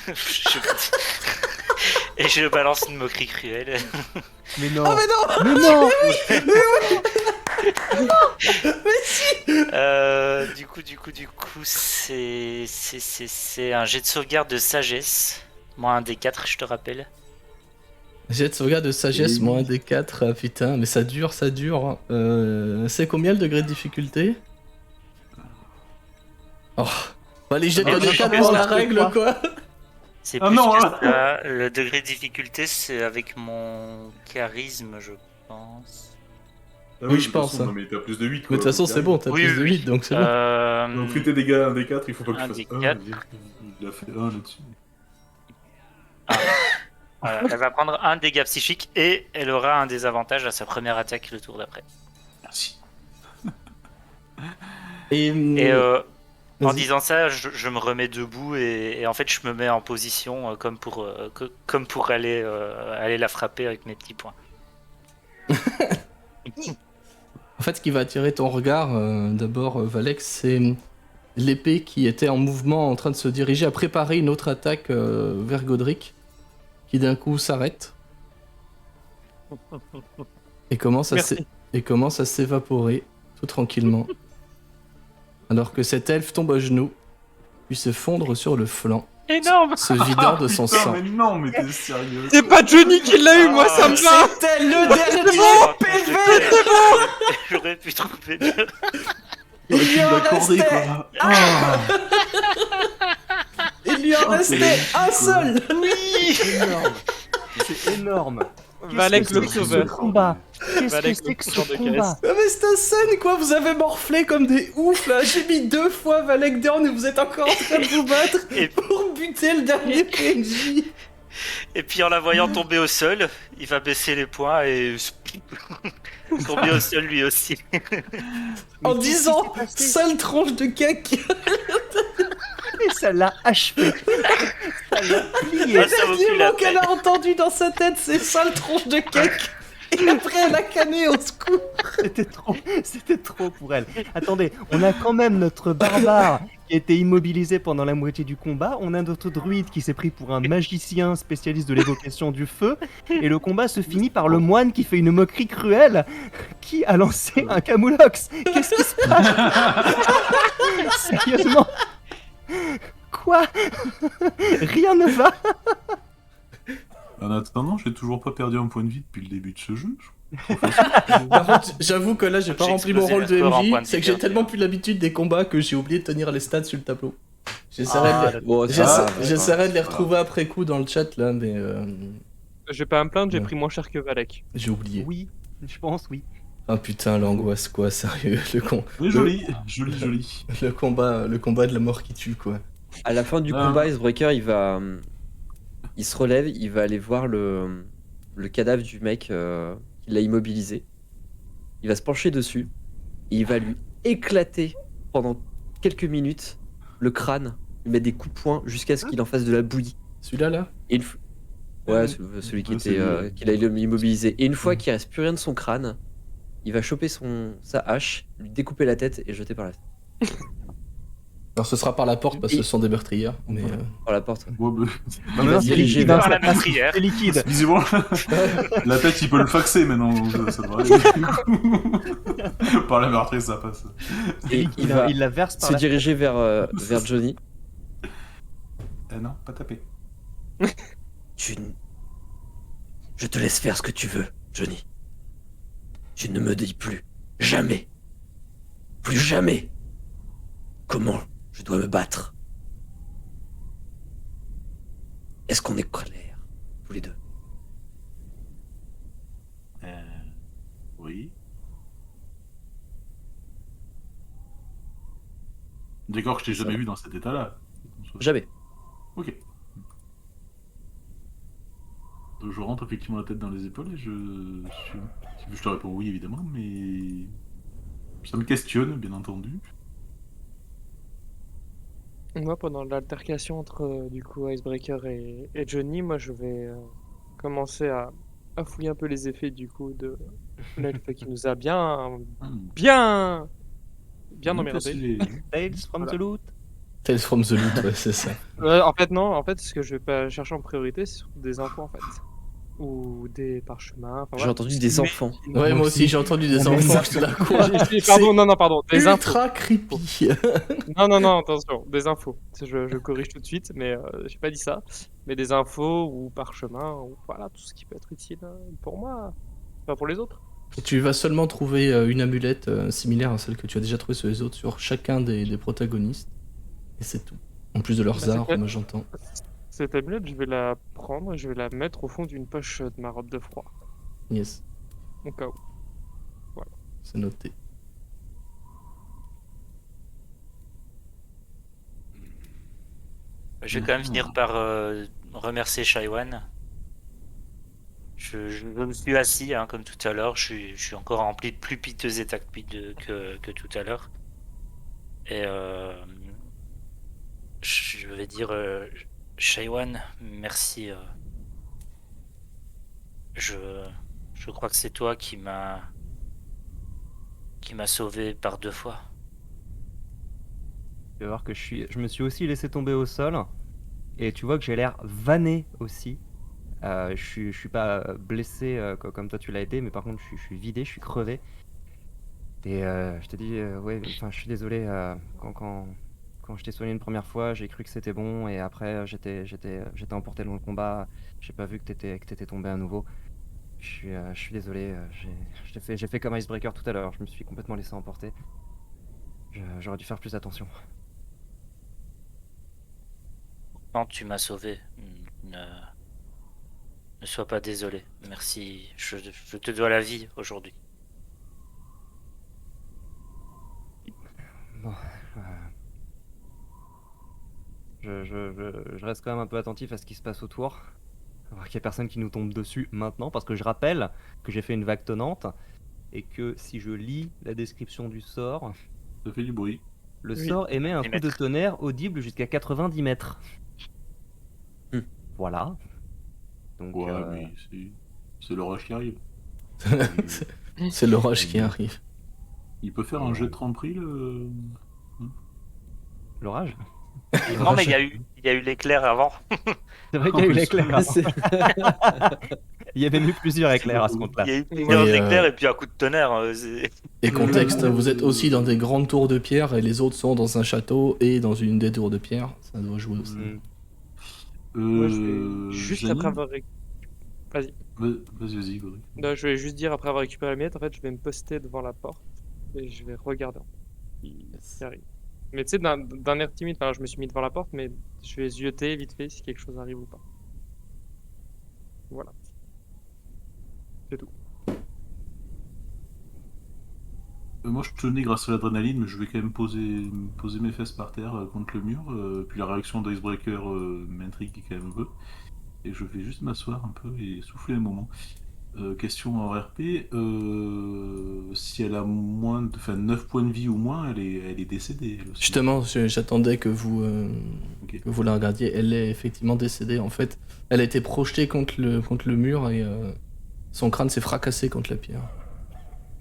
Et je balance une moquerie cruelle. Mais non. Oh mais non! Mais non. Du coup, c'est un jet de sauvegarde de sagesse. Moins un des 4, je te rappelle. Jet de sauvegarde de sagesse, Oui. moins des 4. Putain, mais ça dure, ça dure. C'est combien le degré de difficulté? Oh. Bah, les jets de Ah, de je 4 pense pour que la ça règle, fait quoi. C'est Ah plus non, que hein. ça. Le degré de difficulté, c'est avec mon charisme, je pense. Oui, je pense, hein. Non, mais t'as plus de 8 Mais de toute façon, c'est bon, t'as Oui, plus de oui. 8, donc c'est bon. Donc, plus tes dégâts, un des 4, il faut pas que Un tu des fasses 1. quatre. Il a fait 1 là-dessus. Voilà, elle va prendre un dégât psychique et elle aura un désavantage à sa première attaque le tour d'après. Merci. Et, Et en vas-y. disant ça, je me remets debout et en fait je me mets en position comme pour aller la frapper avec mes petits poings. En fait, ce qui va attirer ton regard, d'abord, Valek, c'est l'épée qui était en mouvement, en train de se diriger à préparer une autre attaque vers Godric, qui d'un coup s'arrête et commence Merci. à s'évaporer tout tranquillement, alors que cet elfe tombe à genoux, puis se fondre sur le flanc, Énorme. se vidant de son Putain, sang. mais non, mais t'es sérieux. C'est pas Johnny qui l'a eu, moi ça me va. C'était le dernier PV. J'aurais pu trouver mieux. Il aurait pu Il en l'accorder, restait quoi. Ah. Il lui en restait un seul. Énorme. C'est énorme. Valek que le c'est Ce sauveur. combat. Qu'est-ce Valek que c'est que le ce sauveur de combat? Ah mais c'est un scène quoi, vous avez morflé comme des oufs là, j'ai mis 2 fois Valek down et vous êtes encore en train de vous battre Et- pour buter le dernier PNJ. Et puis en la voyant tomber au sol, il va baisser les poings et tomber au sol lui aussi. En Mais qu'est-ce disant qui s'est passé? sale tronche de cake. Et ça l'a achevé. Elle a plié. Ah, ça vaut plus Le la mot qu'elle peine. a entendu dans sa tête, c'est sale tronche de cake. Et après, elle a canné au secours. C'était trop pour elle. Attendez, on a quand même notre barbare qui a été immobilisé pendant la moitié du combat. On a notre druide qui s'est pris pour un magicien spécialiste de l'évocation du feu. Et le combat se finit par le moine qui fait une moquerie cruelle. Qui a lancé un camoulox? Qu'est-ce qui se passe? Sérieusement? Quoi? Rien ne va? En attendant, j'ai toujours pas perdu un point de vie depuis le début de ce jeu. Par contre, j'avoue que là, j'ai pas J'ai rempli mon explosé rôle de le score en point MJ. de C'est que vie, j'ai tellement hein. plus l'habitude des combats que j'ai oublié de tenir les stats sur le tableau. J'essaierai Ah, de, Bon, j'essa- ça, j'essaierai de les retrouver après coup dans le chat là, mais Je vais pas me plaindre, j'ai Ouais. pris moins cher que Valek. j'ai oublié. Oui, je pense, oui. Ah putain, l'angoisse quoi, sérieux, Mais joli, joli. le combat de la mort qui tue quoi. à la fin du Ah. combat, Icebreaker, il se relève, il va aller voir le cadavre du mec qui l'a immobilisé. Il va se pencher dessus et il va lui éclater pendant quelques minutes le crâne, lui mettre des coups de poing jusqu'à ce qu'il en fasse de la bouillie. Celui-là là Et ouais, celui qui Ouais, c'est lui. qui l'a immobilisé. Et une fois qu'il reste plus rien de son crâne, il va choper sa hache, lui découper la tête et jeter par Alors ce sera par la porte parce que ce sont des meurtrières, mais la porte. Ouais, bah, Non, mais c'est c'est léger liquide, vers hein, Par la ça passe, meurtrière. c'est liquide. visiblement, la tête, il peut le faxer maintenant, donc ça devrait aller. Par la meurtrière, ça passe. Et il va Il la verse par se la diriger vers Johnny. Non, pas taper. Je te laisse faire ce que tu veux, Johnny. Tu ne me dis plus, jamais, plus jamais, comment je dois me battre. Est-ce qu'on est clairs, tous les deux? Oui. D'accord que je t'ai jamais vu dans cet état-là. Jamais. Ok. Je rentre effectivement la tête dans les épaules et je te réponds oui évidemment, mais ça me questionne bien entendu. Moi, pendant l'altercation entre du coup Icebreaker et Johnny, moi je vais commencer à fouiller un peu les effets du coup de l'elfe qui nous a bien emmerdé. Cassé. Tales from the loot. Tales from the Loot, ouais, c'est ça. En fait non, en fait ce que je vais pas chercher en priorité, c'est surtout des infos en fait. Ou des parchemins. Enfin, J'ai voilà, entendu tout ce des qui met- enfants. Ouais, moi aussi j'ai entendu des enfants, j'étais là quoi. Pardon, non, pardon, des infos. Ultra creepy. Non, attention, des infos. Je corrige tout de suite, mais j'ai pas dit ça. Mais des infos ou parchemins, ou voilà, tout ce qui peut être utile pour moi, pas pour les autres. Et tu vas seulement trouver une amulette similaire à celle que tu as déjà trouvée sur les autres, sur chacun des protagonistes. Et c'est tout. En plus de leurs Bah, c'est armes, quoi j'entends. Cette amulette, je vais la prendre et je vais la mettre au fond d'une poche de ma robe de froid, Yes, au cas où. c'est noté. Je vais quand même finir par remercier Shaiwan. Je me suis assis, hein, comme tout à l'heure. Je suis encore en plus piteux état que tout à l'heure. Et je vais dire, Shaiwan, merci. Je crois que c'est toi qui m'a sauvé par 2 fois. Tu vas voir que je me suis aussi laissé tomber au sol. Et tu vois que j'ai l'air vanné aussi. Je suis pas blessé comme toi tu l'as été, mais par contre je suis vidé, je suis crevé. Et je te dis, ouais, enfin je suis désolé, quand je t'ai soigné une première fois, j'ai cru que c'était bon, et après j'étais emporté dans le combat, j'ai pas vu que t'étais tombé à nouveau. Je suis désolé, j'ai fait comme Icebreaker tout à l'heure, je me suis complètement laissé emporter. J'aurais dû faire plus attention. Non, tu m'as sauvé. Ne sois pas désolé. Merci. Je te dois la vie aujourd'hui. Bon, je reste quand même un peu attentif à ce qui se passe autour. Alors qu'il n'y a personne qui nous tombe dessus maintenant, parce que je rappelle que j'ai fait une vague tonnante, et que si je lis la description du sort, Ça fait du bruit. le Oui. sort émet un 10 coup de mètres. tonnerre audible jusqu'à 90 mètres. Voilà. Donc, Ouais, mais c'est l'orage qui arrive. C'est l'orage qui arrive. Il peut faire un jet de tremperie, le... l'orage. Non, mais il y a eu l'éclair avant. C'est vrai En qu'il y a eu plus, l'éclair. C'est- Il y avait eu plusieurs éclairs à ce Il compte-là. y a eu plusieurs Et, éclairs et puis un coup de tonnerre. Et contexte, vous êtes aussi dans des grandes tours de pierre et les autres sont dans un château et dans une des tours de pierre. Ça doit jouer aussi. Mm. Moi, je vais juste Janine après avoir. Vas-y. Vas-y, Gaudry. Non, je vais juste dire après avoir récupéré la miette, en fait, je vais me poster devant la porte et je vais regarder qui arrive. Mais tu sais, d'un air timide, enfin, je me suis mis devant la porte, mais je vais zioter vite fait si quelque chose arrive ou pas. Voilà. C'est tout. Moi, je tenais grâce à l'adrénaline, mais je vais quand même poser mes fesses par terre contre le mur. Puis la réaction d'Icebreaker m'intrigue quand même un peu. Et je vais juste m'asseoir un peu et souffler un moment. Question en RP, si elle a moins de, enfin, 9 points de vie ou moins, elle est décédée. elle aussi. Justement, j'attendais que Ok. vous la regardiez. Elle est effectivement décédée. En fait, elle a été projetée contre le mur et son crâne s'est fracassé contre la pierre.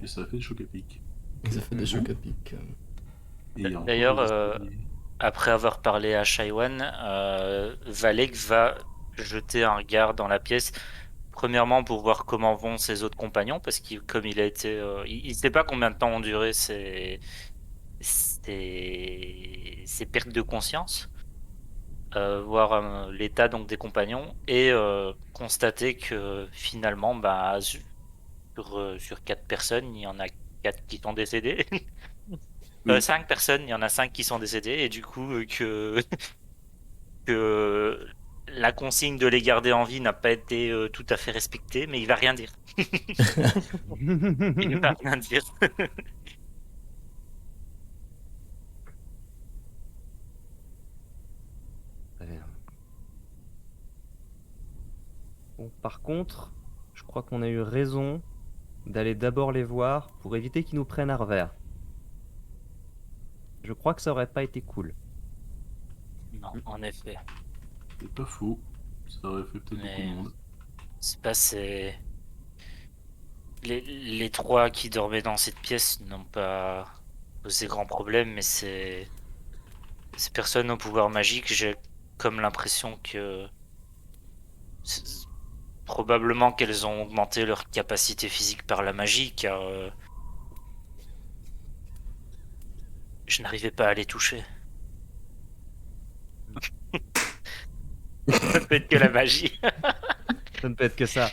Et ça fait choc à pic. Et ça fait des chocs à pic. Et encore, D'ailleurs, les escaliers- après avoir parlé à Shaiwan, Valek va jeter un regard dans la pièce. Premièrement, pour voir comment vont ses autres compagnons, parce qu'il, comme il a été, il sait pas combien de temps ont duré ces pertes de conscience. Voir l'état donc des compagnons et constater que finalement, bah, sur 4 personnes, il y en a 4 qui sont décédés. Oui. 5 personnes, il y en a 5 qui sont décédés et du coup que la consigne de les garder en vie n'a pas été tout à fait respectée, mais il va rien dire. Il va rien dire. Très bien. Bon, par contre, je crois qu'on a eu raison d'aller d'abord les voir pour éviter qu'ils nous prennent à revers. Je crois que ça aurait pas été cool. Non, en effet. C'est pas faux. Ça aurait fait peut-être beaucoup de Mais monde. c'est pas les 3 qui dormaient dans cette pièce n'ont pas posé grand problème, mais ces personnes au pouvoir magique, j'ai comme l'impression que c'est- probablement qu'elles ont augmenté leur capacité physique par la magie, car je n'arrivais pas à les toucher. Ça peut être que la magie. Ça ne peut être que ça.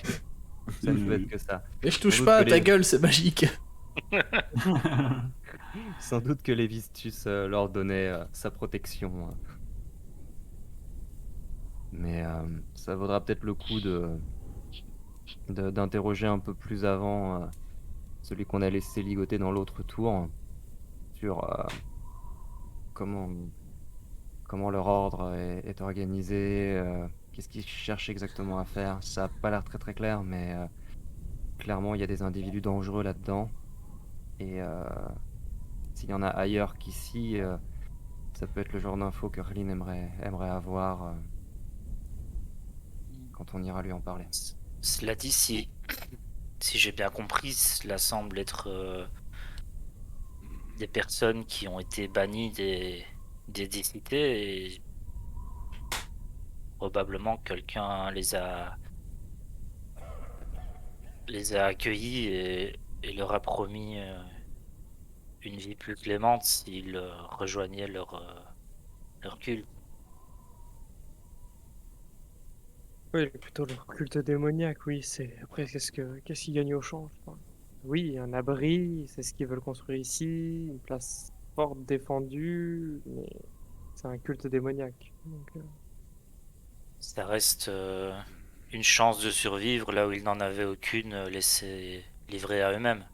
Ça ne peut être Oui. que ça. Mais je touche Sans pas à doute que ta les- gueule, c'est magique. Sans doute que Lévistus leur donnait sa protection. Mais ça vaudra peut-être le coup d'interroger un peu plus avant celui qu'on a laissé ligoter dans l'autre tour sur comment leur ordre est organisé, qu'est-ce qu'ils cherchent exactement à faire. Ça n'a pas l'air très très clair, mais clairement il y a des individus dangereux là-dedans. Et s'il y en a ailleurs qu'ici, ça peut être le genre d'info que Rlin aimerait avoir quand on ira lui en parler. Cela dit, si j'ai bien compris, cela semble être des personnes qui ont été bannies des cités et probablement quelqu'un les a accueillis et leur a promis une vie plus clémente s'ils rejoignaient leur culte. Oui, plutôt le culte démoniaque, oui, c'est. Après, qu'est-ce qu'ils gagnent au change? Enfin, oui, un abri, c'est ce qu'ils veulent construire ici, une place forte défendue, mais c'est un culte démoniaque. Donc, Ça reste une chance de survivre là où ils n'en avaient aucune, laissés livrés à eux-mêmes.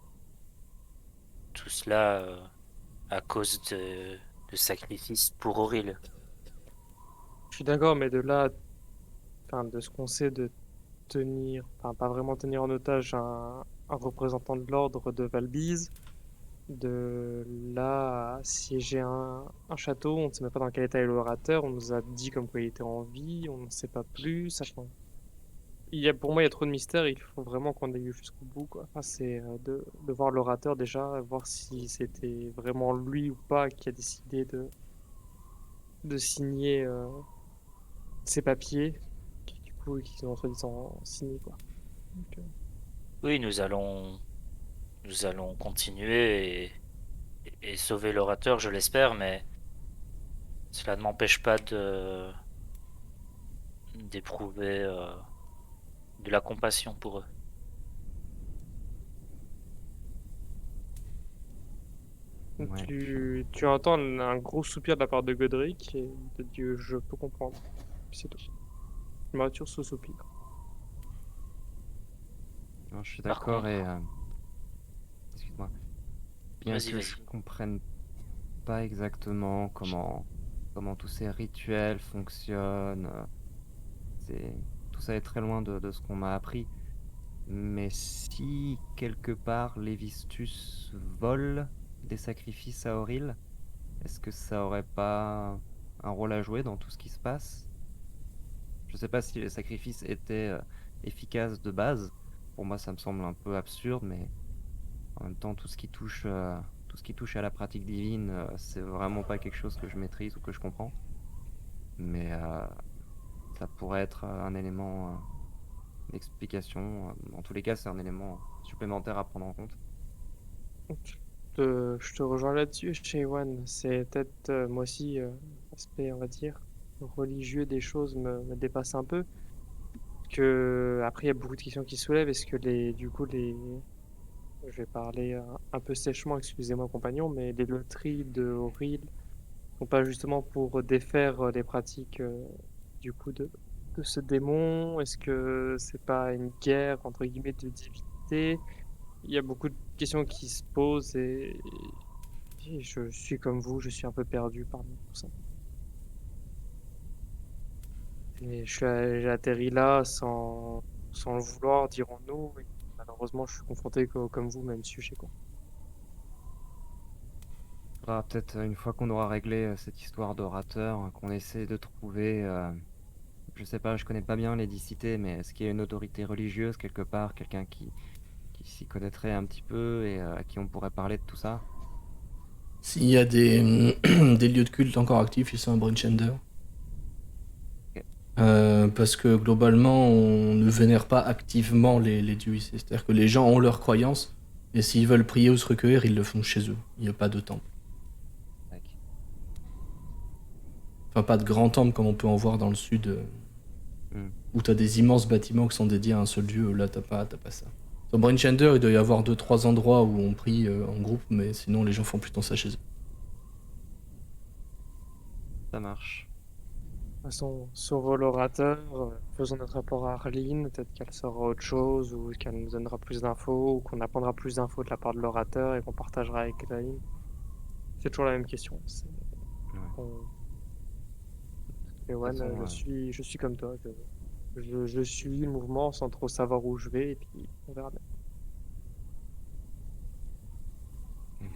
Tout cela à cause de sacrifices pour Auril. je suis d'accord, mais de là, enfin, de ce qu'on sait de tenir, enfin, pas vraiment tenir en otage un représentant de l'ordre de Valbise, De là à siéger un château, on ne sait même pas dans quel état est l'orateur, on nous a dit comme quoi il était en vie, on n'en sait pas plus. Pour moi, il y a trop de mystères, il faut vraiment qu'on aille jusqu'au bout, quoi. Enfin, c'est de voir l'orateur déjà, voir si c'était vraiment lui ou pas qui a décidé de signer ces papiers, qui du coup, qui sont soi-disant signés, quoi. Donc, Oui, nous allons continuer et sauver l'orateur, je l'espère, mais cela ne m'empêche pas d'éprouver de la compassion pour eux. Ouais. tu entends un gros soupir de la part de Godric et il te dit je peux comprendre. Puis c'est tout. Mature ce soupir. Non, je suis Par d'accord et contre, excuse-moi. Bien vas-y, que je vas-y. comprenne pas exactement comment tous ces rituels fonctionnent, tout ça est très loin de ce qu'on m'a appris. Mais si quelque part Lévistus vole des sacrifices à Auril, est-ce que ça aurait pas un rôle à jouer dans tout ce qui se passe? Je sais pas si les sacrifices étaient efficaces de base. Pour moi, ça me semble un peu absurde, mais en même temps, tout ce qui touche à la pratique divine, c'est vraiment pas quelque chose que je maîtrise ou que je comprends. Mais ça pourrait être un élément d'explication. En tous les cas, c'est un élément supplémentaire à prendre en compte. Je te rejoins là-dessus, chez One. C'est peut-être moi aussi, l'aspect, on va dire, religieux des choses me dépasse un peu. Après, il y a beaucoup de questions qui se soulèvent. Est-ce que du coup, je vais parler un peu sèchement, excusez-moi, compagnon, mais les loteries de Auril sont pas justement pour défaire les pratiques du coup de ce démon? Est-ce que c'est pas une guerre entre guillemets de divinité? Il y a beaucoup de questions qui se posent et je suis comme vous, je suis un peu perdu parmi tout ça. Et j'ai atterri là sans le vouloir, dirons-nous. Et malheureusement, je suis confronté comme vous, même sujet, quoi. Faudra peut-être, une fois qu'on aura réglé cette histoire d'orateur, qu'on essaie de trouver, je sais pas, je connais pas bien l'édicité, mais est-ce qu'il y a une autorité religieuse quelque part, quelqu'un qui s'y connaîtrait un petit peu et à qui on pourrait parler de tout ça? S'il y a des, des lieux de culte encore actifs, ils sont à Brinchender. Ok. Parce que globalement, on ne vénère pas activement les dieux ici. C'est-à-dire que les gens ont leurs croyances, et s'ils veulent prier ou se recueillir, ils le font chez eux. Il n'y a pas de temple. Tac. Enfin, pas de grand temple comme on peut en voir dans le sud, Hmm. où t'as des immenses bâtiments qui sont dédiés à un seul dieu. Là, t'as pas ça. Sur Brinchender, il doit y avoir 2-3 endroits où on prie en groupe, mais sinon, les gens font plutôt ça chez eux. Ça marche. De toute façon, sur l'orateur, faisons notre rapport à Arline, peut-être qu'elle saura autre chose, ou qu'elle nous donnera plus d'infos, ou qu'on apprendra plus d'infos de la part de l'orateur et qu'on partagera avec Elaine. C'est toujours la même question. Ouais. On- De toute Ewan, façon, je suis comme toi. Je suis le mouvement sans trop savoir où je vais, et puis on verra bien.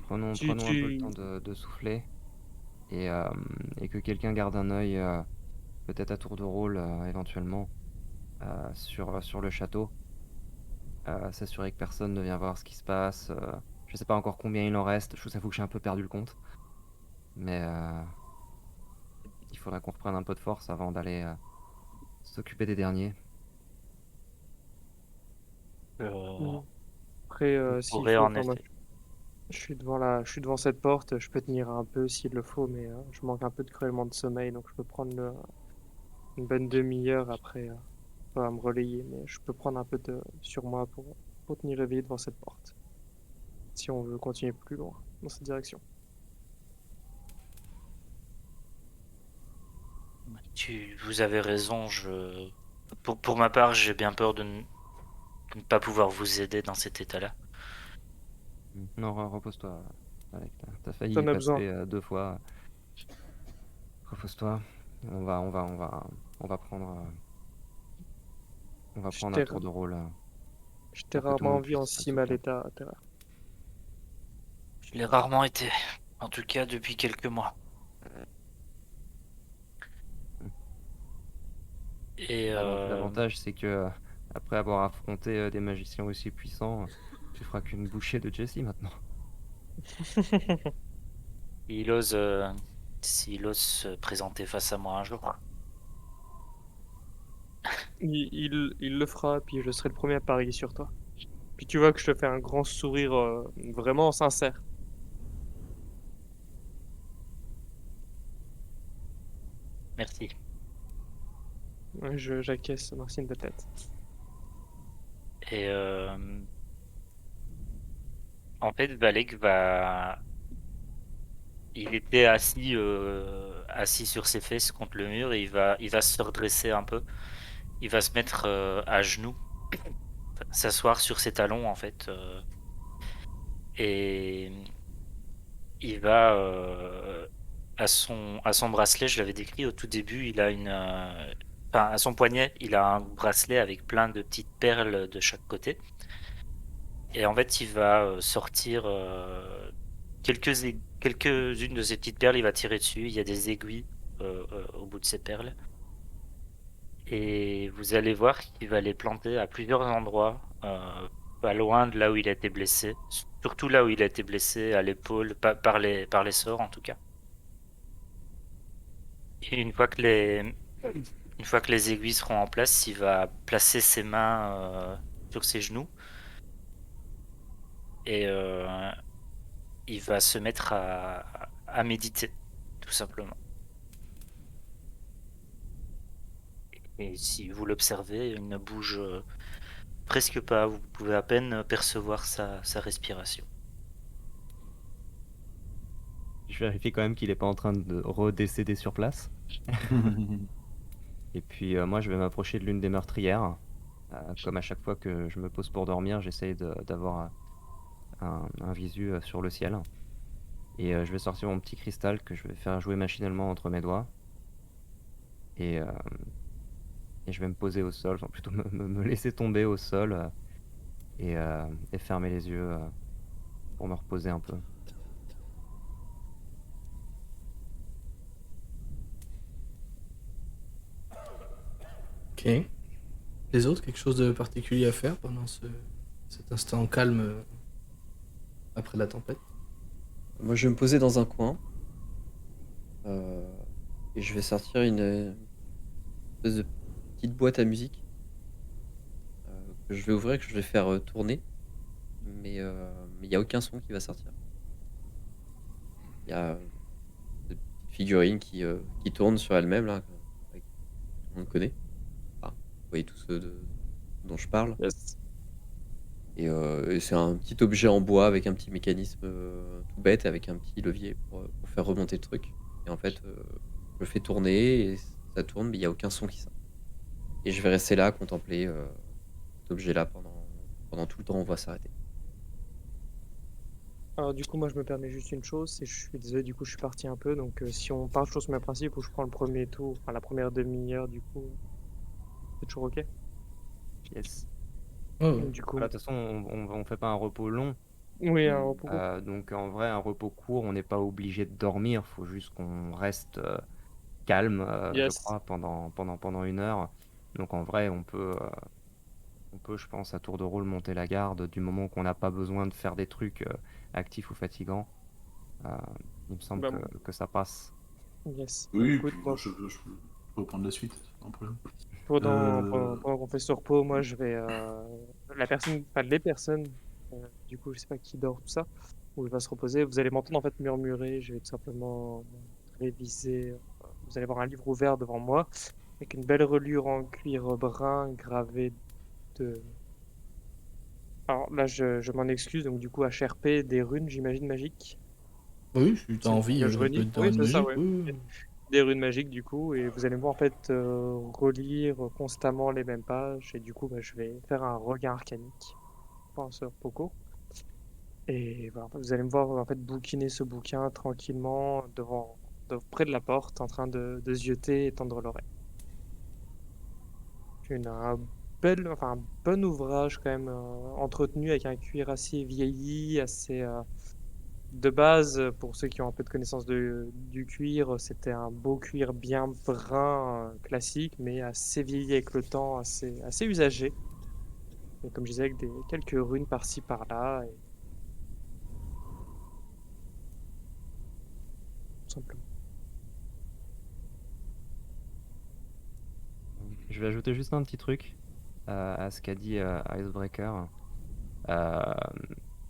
prenons un peu le temps de souffler et et que quelqu'un garde un œil, peut-être à tour de rôle, éventuellement, sur le château. S'assurer que personne ne vient voir ce qui se passe. Je sais pas encore combien il en reste. Je vous avoue que j'ai un peu perdu le compte. Mais il faudra qu'on reprenne un peu de force avant d'aller s'occuper des derniers. Euh, Mm. Après, on s'il pourrait faut, en enfin, moi, effet. je suis devant cette porte, je peux tenir un peu s'il le faut, mais je manque un peu de cruellement de sommeil, donc je peux prendre une bonne demi-heure après pas me relayer, mais je peux prendre un peu sur moi pour tenir éveillé devant cette porte, si on veut continuer plus loin dans cette direction. Vous avez raison. Pour ma part, j'ai bien peur de ne pas pouvoir vous aider dans cet état-là. Non, repose-toi, Alec. T'as failli y T'en as besoin. passer 2 fois. Repose-toi. On va prendre, on va Je prendre un t'ai tour de rôle je t'ai pour que tout le rarement monde vu en puisse si mal souffler. état, Terra. Je l'ai rarement été. En tout cas, depuis quelques mois. Et L'avantage, c'est que après avoir affronté des magiciens aussi puissants, tu feras qu'une bouchée de Jessie maintenant. il ose, s'il ose se présenter face à moi un jour. Il le fera, puis je serai le premier à parier sur toi. Puis tu vois que je te fais un grand sourire vraiment sincère. Merci. Ouais, j'acquiesce d'un signe de tête. Et en fait, Valek va. Il était assis sur ses fesses contre le mur et il va se redresser un peu. Il va se mettre à genoux, s'asseoir sur ses talons en fait. Et il va à son bracelet, je l'avais décrit au tout début, il a enfin, à son poignet, il a un bracelet avec plein de petites perles de chaque côté. Et en fait, il va sortir quelques-unes de ces petites perles, il va tirer dessus. Il y a des aiguilles au bout de ces perles. Et vous allez voir qu'il va les planter à plusieurs endroits, pas loin de là où il a été blessé. Surtout là où il a été blessé, à l'épaule, par les sorts en tout cas. Et une fois que les aiguilles seront en place, il va placer ses mains sur ses genoux. Et il va se mettre à méditer, tout simplement. Et si vous l'observez, il ne bouge presque pas. Vous pouvez à peine percevoir sa respiration. Je vérifie quand même qu'il est pas en train de redécéder sur place. Et puis moi, je vais m'approcher de l'une des meurtrières. Comme à chaque fois que je me pose pour dormir, j'essaye d'avoir un visu sur le ciel. Et je vais sortir mon petit cristal que je vais faire jouer machinalement entre mes doigts. Et je vais me poser au sol, enfin plutôt me laisser tomber au sol et fermer les yeux pour me reposer un peu. Ok. Les autres, quelque chose de particulier à faire pendant cet instant calme après la tempête? Moi, je vais me poser dans un coin. Et je vais sortir une espèce de petite boîte à musique que je vais ouvrir et que je vais faire tourner. Mais il n'y a aucun son qui va sortir. Il y a cette petite figurine qui tourne sur elle-même, là, que tout le monde connaît. Enfin, vous voyez tous ceux dont je parle. Yes. Et c'est un petit objet en bois avec un petit mécanisme tout bête, avec un petit levier pour faire remonter le truc. Et en fait, je le fais tourner et ça tourne, mais il n'y a aucun son qui sort. Et je vais rester là à contempler cet objet-là pendant tout le temps où on va s'arrêter. Alors du coup, moi je me permets juste une chose, c'est je suis désolé, du coup je suis parti un peu, donc si on part toujours sur mes principes où je prends le premier tour, enfin la première demi-heure du coup, c'est toujours ok. Yes. Oh, ouais. Du coup, Voilà, de toute façon, on fait pas un repos long. oui, un repos court. Donc en vrai, un repos court, on n'est pas obligé de dormir. Faut juste qu'on reste calme, je Yes. crois, pendant 1 heure. Donc en vrai, on peut, je pense, à tour de rôle monter la garde du moment qu'on n'a pas besoin de faire des trucs actifs ou fatigants. Il me semble Bah, que ça passe. yes. Oui, Écoute, puis moi, je peux reprendre la suite, sans problème. pendant qu'on fait ce repos, moi je vais les personnes, du coup je sais pas qui dort tout ça, où il va se reposer. Vous allez m'entendre en fait murmurer. Je vais tout simplement réviser. Vous allez avoir un livre ouvert devant moi avec une belle reliure en cuir brun gravée de. Alors là, je m'en excuse, donc du coup HRP, des runes, j'imagine magiques. Oui, si t'as C'est le envie, langage ça peut runique. être dans Oui, une c'est ça, musique, ouais. oui. Des runes magiques du coup, et vous allez me voir en fait relire constamment les mêmes pages, et du coup bah, je vais faire un regain arcanique, penseur Poco, et voilà, vous allez me voir en fait bouquiner ce bouquin tranquillement près de la porte, en train de zioter et tendre l'oreille. Un bon ouvrage quand même, entretenu avec un cuir assez vieilli, assez de base, pour ceux qui ont un peu de connaissance du cuir, c'était un beau cuir bien brun, classique, mais assez vieilli avec le temps, assez usagé. Et comme je disais, avec quelques runes par-ci par-là, et tout simplement. Je vais ajouter juste un petit truc à ce qu'a dit Icebreaker. Euh,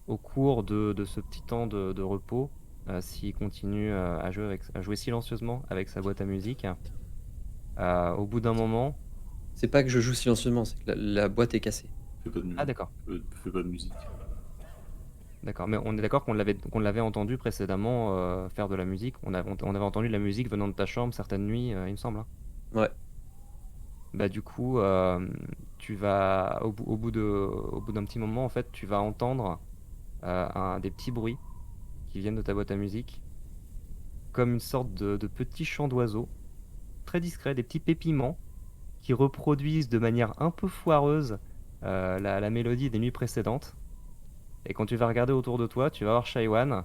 Au cours de ce petit temps de repos, s'il continue à jouer silencieusement avec sa boîte à musique, au bout d'un moment... C'est pas que je joue silencieusement, c'est que la boîte est cassée. Fais pas de musique. Ah d'accord, Fais pas de musique. d'accord. Mais on est d'accord qu'on l'avait entendu précédemment faire de la musique. On avait entendu de la musique venant de ta chambre certaines nuits, il me semble, hein. Ouais. Bah du coup, tu vas au bout d'un petit moment en fait, tu vas entendre des petits bruits qui viennent de ta boîte à musique, comme une sorte de petits chants d'oiseaux, très discrets, des petits pépiments qui reproduisent de manière un peu foireuse la mélodie des nuits précédentes. Et quand tu vas regarder autour de toi, tu vas voir Shaiwan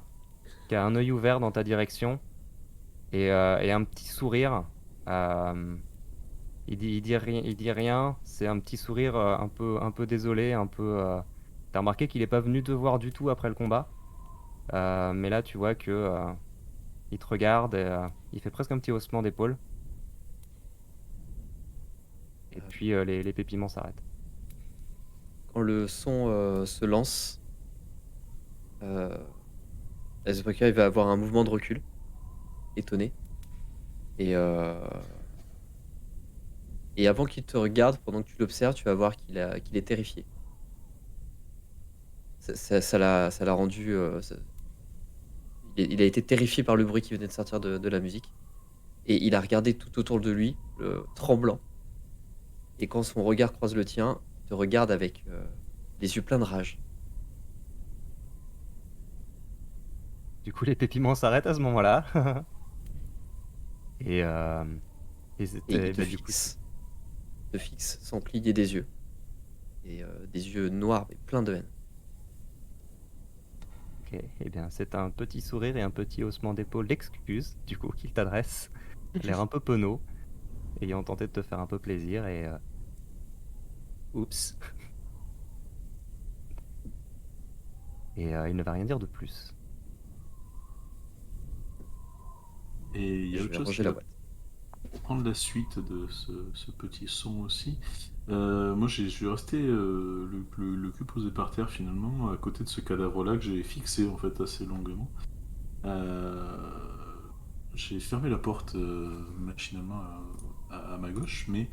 qui a un œil ouvert dans ta direction et un petit sourire. euh, il dit rien, c'est un petit sourire un peu désolé, un peu. T'as remarqué qu'il n'est pas venu te voir du tout après le combat, mais là tu vois que il te regarde et il fait presque un petit haussement d'épaule. Et puis les pépiments s'arrêtent. Quand le son se lance, euh, Icebreaker il va avoir un mouvement de recul, étonné. Et avant qu'il te regarde, pendant que tu l'observes, tu vas voir qu'il est terrifié. Ça l'a rendu. Il a été terrifié par le bruit qui venait de sortir de la musique. Et il a regardé tout autour de lui, tremblant. Et quand son regard croise le tien, il te regarde avec les yeux pleins de rage. Du coup, les pépiments s'arrêtent à ce moment-là. Et, euh, et Et c'était. il te Bah, du coup, fixe sans cligner des yeux. Et des yeux noirs et pleins de haine. ok. Eh bien, c'est un petit sourire et un petit haussement d'épaule d'excuse, du coup, qu'il t'adresse. L'air un peu penaud, ayant tenté de te faire un peu plaisir et. Oups. Et il ne va rien dire de plus. Et il y a Je autre vais chose ranger qui la va boîte. prendre la suite de ce petit son aussi. Moi, je suis resté le cul posé par terre finalement, à côté de ce cadavre-là que j'ai fixé en fait assez longuement. Euh, j'ai fermé la porte machinalement à ma gauche, mais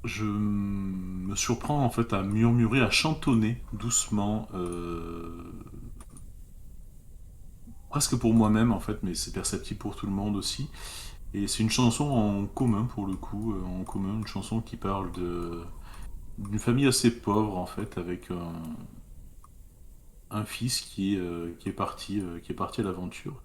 je me surprends en fait à murmurer, à chantonner doucement, presque pour moi-même en fait, mais c'est perceptible pour tout le monde aussi. Et c'est une chanson en commun pour le coup, en commun, une chanson qui parle d'une famille assez pauvre en fait, avec un fils qui est parti à l'aventure.